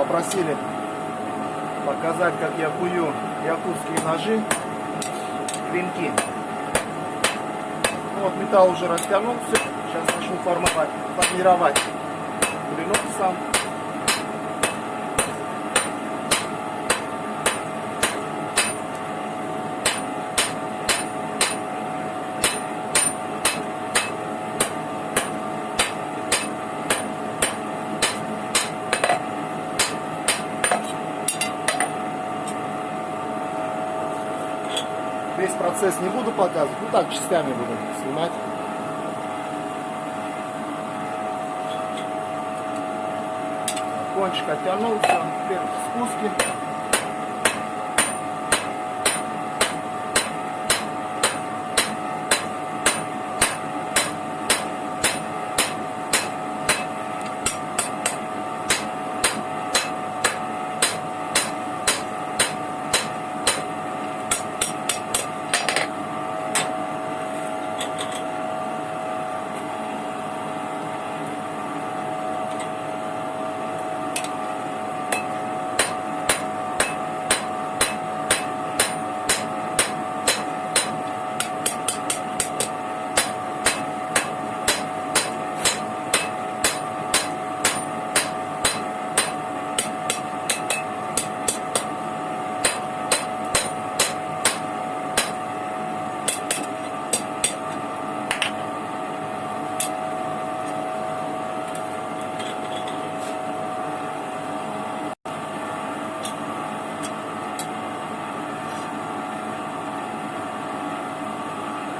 попросили показать, как я кую якутские ножи, клинки. Ну вот металл уже растянулся. Сейчас начну формировать клинок сам. Весь процесс не буду показывать, ну так частями буду снимать. Кончик оттянулся, теперь спуски.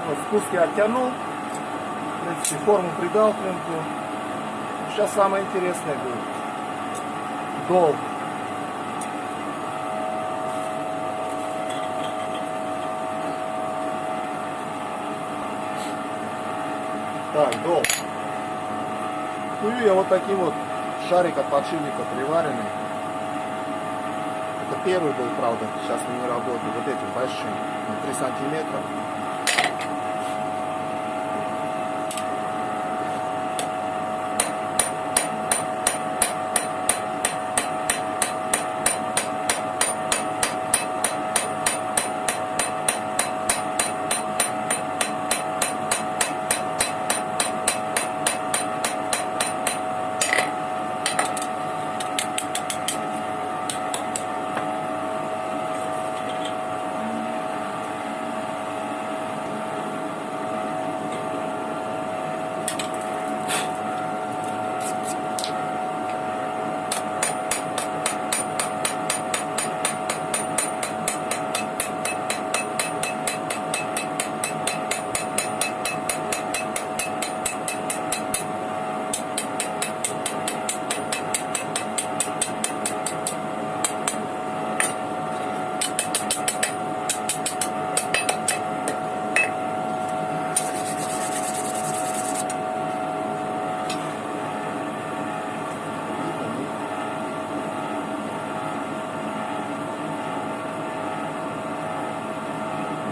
Вот спуски оттянул, в принципе, форму придал клинку. Сейчас самое интересное будет. Дол. Так, дол. Кую я вот таким вот шарик от подшипника приваренный. Это первый был, правда, сейчас он не работает. Вот этим большим, на 3 сантиметра.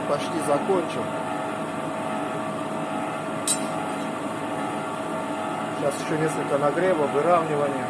Почти закончил. Сейчас еще несколько нагревов, выравнивания.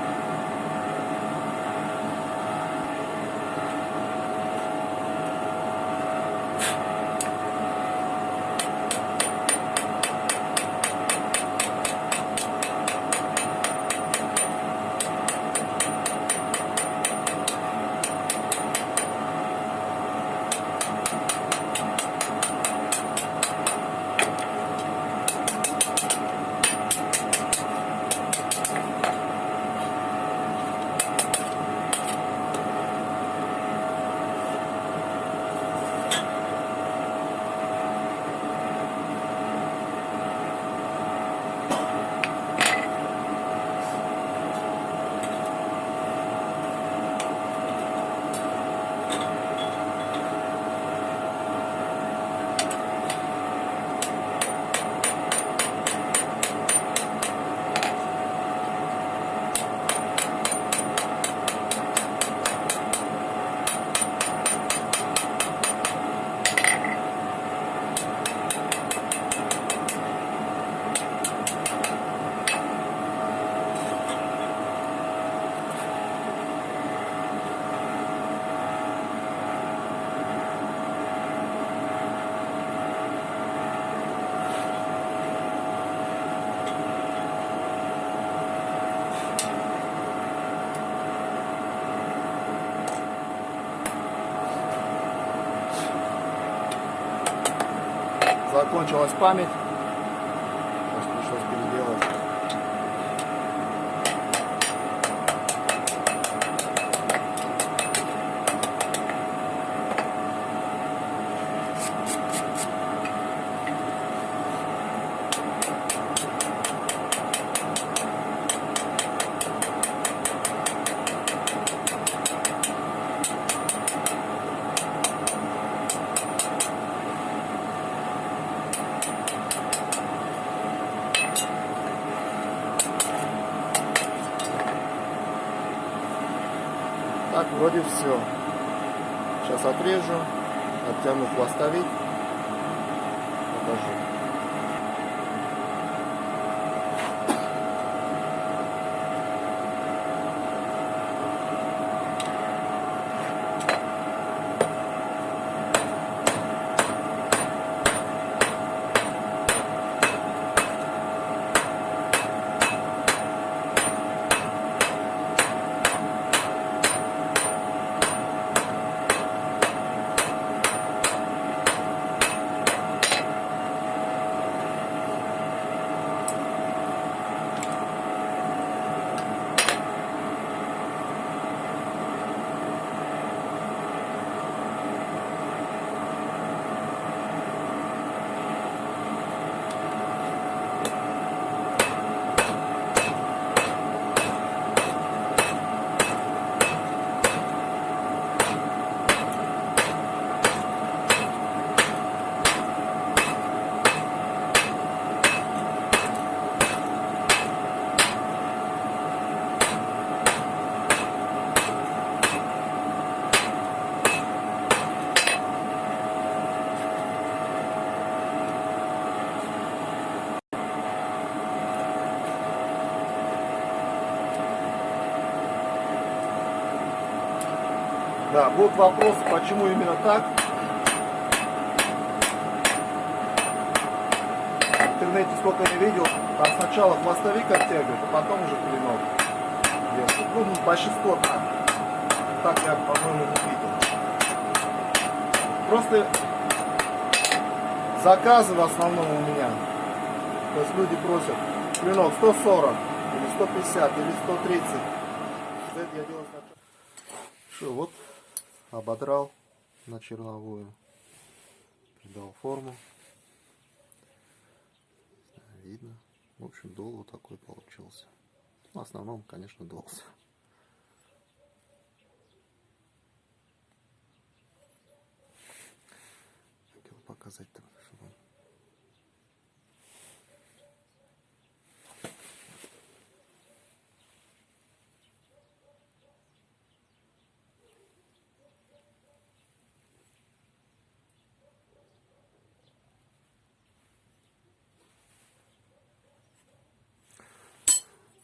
закончилась память. Сейчас пришлось переделать. Так, вроде все. Сейчас отрежу, оттяну хвостовик, покажу. Да, будут вопросы, почему именно так. В интернете сколько я видел, там сначала хвостовик оттягивают, а потом уже клинок. Ну, большинство так. Так я, по-моему, не видел. Просто заказы в основном у меня. То есть люди просят клинок 140, или 150, или 130. Это я делаю сначала. Что, вот. Ободрал на черновую, придал форму, видно, в общем дол вот такой получился, в основном, конечно, долся. Хотел показать-то, чтобы...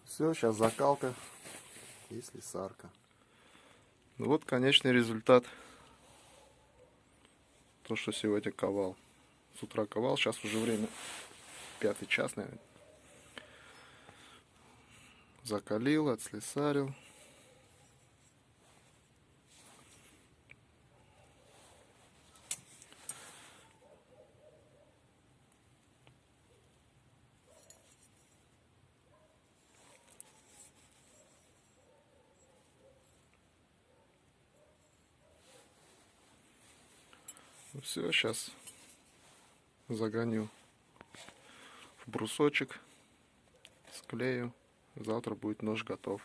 Все, сейчас закалка и слесарка. Ну вот конечный результат. То, что сегодня ковал. С утра ковал, сейчас уже время 5-й час, наверное. Закалил, отслесарил. Все, сейчас загоню в брусочек, склею. Завтра будет нож готов.